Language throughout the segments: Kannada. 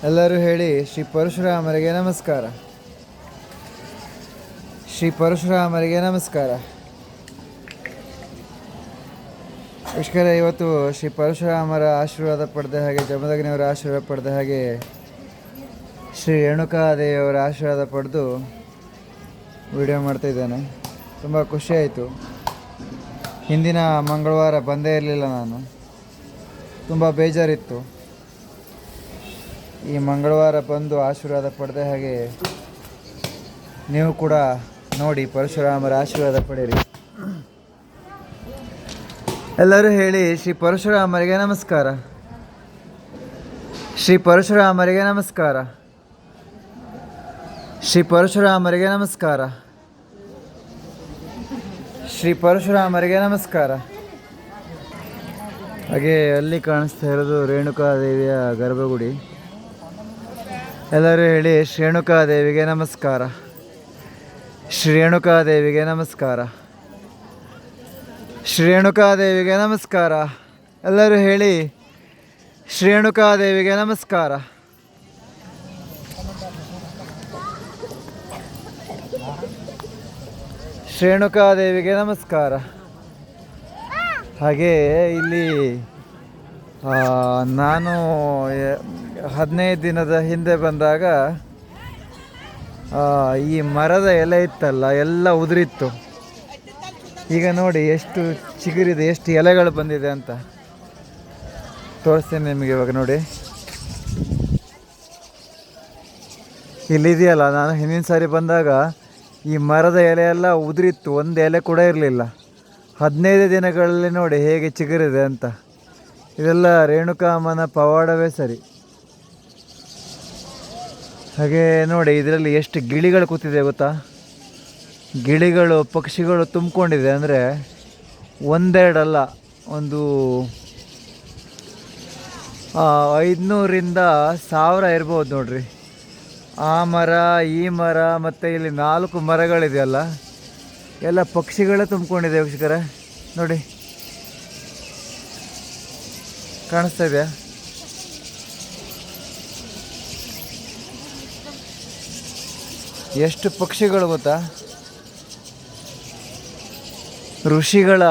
ಎಲ್ಲರೂ ಹೇಳಿ ಶ್ರೀ ಪರಶುರಾಮರಿಗೆ ನಮಸ್ಕಾರ. ಶ್ರೀ ಪರಶುರಾಮರಿಗೆ ನಮಸ್ಕಾರ. ವೀಕ್ಷಕರೇ, ಇವತ್ತು ಶ್ರೀ ಪರಶುರಾಮರ ಆಶೀರ್ವಾದ ಪಡೆದ ಹಾಗೆ, ಜಮದಗ್ನಿಯವರ ಆಶೀರ್ವಾದ ಪಡೆದ ಹಾಗೆ, ಶ್ರೀ ರೇಣುಕಾದೇವಿಯವರ ಆಶೀರ್ವಾದ ಪಡೆದು ವಿಡಿಯೋ ಮಾಡ್ತಾಯಿದ್ದೇನೆ. ತುಂಬ ಖುಷಿಯಾಯಿತು. ಹಿಂದಿನ ಮಂಗಳವಾರ ಬಂದೇ ಇರಲಿಲ್ಲ ನಾನು, ತುಂಬ ಬೇಜಾರಿತ್ತು. ಈ ಮಂಗಳವಾರ ಬಂದು ಆಶೀರ್ವಾದ ಪಡೆದ ಹಾಗೆ ನೀವು ಕೂಡ ನೋಡಿ ಪರಶುರಾಮರ ಆಶೀರ್ವಾದ ಪಡೆಯಿರಿ. ಎಲ್ಲರೂ ಹೇಳಿ ಶ್ರೀ ಪರಶುರಾಮರಿಗೆ ನಮಸ್ಕಾರ. ಶ್ರೀ ಪರಶುರಾಮರಿಗೆ ನಮಸ್ಕಾರ. ಶ್ರೀ ಪರಶುರಾಮರಿಗೆ ನಮಸ್ಕಾರ. ಶ್ರೀ ಪರಶುರಾಮರಿಗೆ ನಮಸ್ಕಾರ. ಹಾಗೆ ಅಲ್ಲಿ ಕಾಣಿಸ್ತಾ ಇರೋದು ರೇಣುಕಾದೇವಿಯ ಗರ್ಭಗುಡಿ. ಎಲ್ಲರೂ ಹೇಳಿ ಶ್ರೇಣುಕಾದೇವಿಗೆ ನಮಸ್ಕಾರ. ಶ್ರೇಣುಕಾದೇವಿಗೆ ನಮಸ್ಕಾರ. ಶ್ರೇಣುಕಾದೇವಿಗೆ ನಮಸ್ಕಾರ. ಎಲ್ಲರೂ ಹೇಳಿ ಶ್ರೇಣುಕಾದೇವಿಗೆ ನಮಸ್ಕಾರ. ಶ್ರೇಣುಕಾದೇವಿಗೆ ನಮಸ್ಕಾರ. ಹಾಗೆ ಇಲ್ಲಿ ನಾನು 15 ದಿನದ ಹಿಂದೆ ಬಂದಾಗ ಈ ಮರದ ಎಲೆ ಇತ್ತಲ್ಲ, ಎಲ್ಲ ಉದುರಿತ್ತು. ಈಗ ನೋಡಿ ಎಷ್ಟು ಚಿಗುರಿದೆ, ಎಷ್ಟು ಎಲೆಗಳು ಬಂದಿದೆ ಅಂತ ತೋರಿಸ್ತೇನೆ ನಿಮಗೆ. ಇವಾಗ ನೋಡಿ, ಇಲ್ಲಿದೆಯಲ್ಲ, ನಾನು ಹಿಂದಿನ ಸಾರಿ ಬಂದಾಗ ಈ ಮರದ ಎಲೆ ಎಲ್ಲ ಉದುರಿತ್ತು, ಒಂದು ಎಲೆ ಕೂಡ ಇರಲಿಲ್ಲ. 15 ದಿನಗಳಲ್ಲಿ ನೋಡಿ ಹೇಗೆ ಚಿಗುರಿದೆ ಅಂತ. ಇದೆಲ್ಲ ರೇಣುಕಾಮ್ಮನ ಪವಾಡವೇ ಸರಿ. ಹಾಗೆ ನೋಡಿ, ಇದರಲ್ಲಿ ಎಷ್ಟು ಗಿಳಿಗಳು ಕೂತಿದೆ ಗೊತ್ತಾ? ಗಿಳಿಗಳು, ಪಕ್ಷಿಗಳು ತುಂಬಿಕೊಂಡಿದೆ. ಅಂದರೆ ಒಂದೆರಡಲ್ಲ, ಒಂದು 500ರಿಂದ 1000 ಇರ್ಬೋದು ನೋಡ್ರಿ. ಆ ಮರ, ಈ ಮರ, ಮತ್ತು ಇಲ್ಲಿ 4 ಮರಗಳಿದೆಯಲ್ಲ, ಎಲ್ಲ ಪಕ್ಷಿಗಳೇ ತುಂಬಿಕೊಂಡಿದೆ. ವೀಕ್ಷಕರೇ ನೋಡಿ, ಕಾಣಿಸ್ತಾ ಇದೆಯಾ? ಎಷ್ಟು ಪಕ್ಷಿಗಳು ಗೊತ್ತಾ? ಋಷಿಗಳ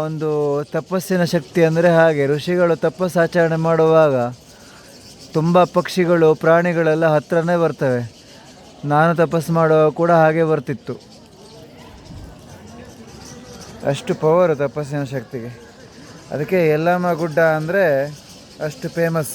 ಒಂದು ತಪಸ್ಸಿನ ಶಕ್ತಿ ಅಂದರೆ ಹಾಗೆ. ಋಷಿಗಳು ತಪಸ್ಸಾಚರಣೆ ಮಾಡುವಾಗ ತುಂಬ ಪಕ್ಷಿಗಳು, ಪ್ರಾಣಿಗಳೆಲ್ಲ ಹತ್ರನೇ ಬರ್ತವೆ. ನಾನು ತಪಸ್ಸು ಮಾಡುವಾಗ ಕೂಡ ಹಾಗೆ ಬರ್ತಿತ್ತು. ಅಷ್ಟು ಪವರು ತಪಸ್ಸಿನ ಶಕ್ತಿಗೆ. ಅದಕ್ಕೆ ಯಲ್ಲಮ್ಮ ಗುಡ್ಡ ಅಂದರೆ ಅಷ್ಟು ಫೇಮಸ್.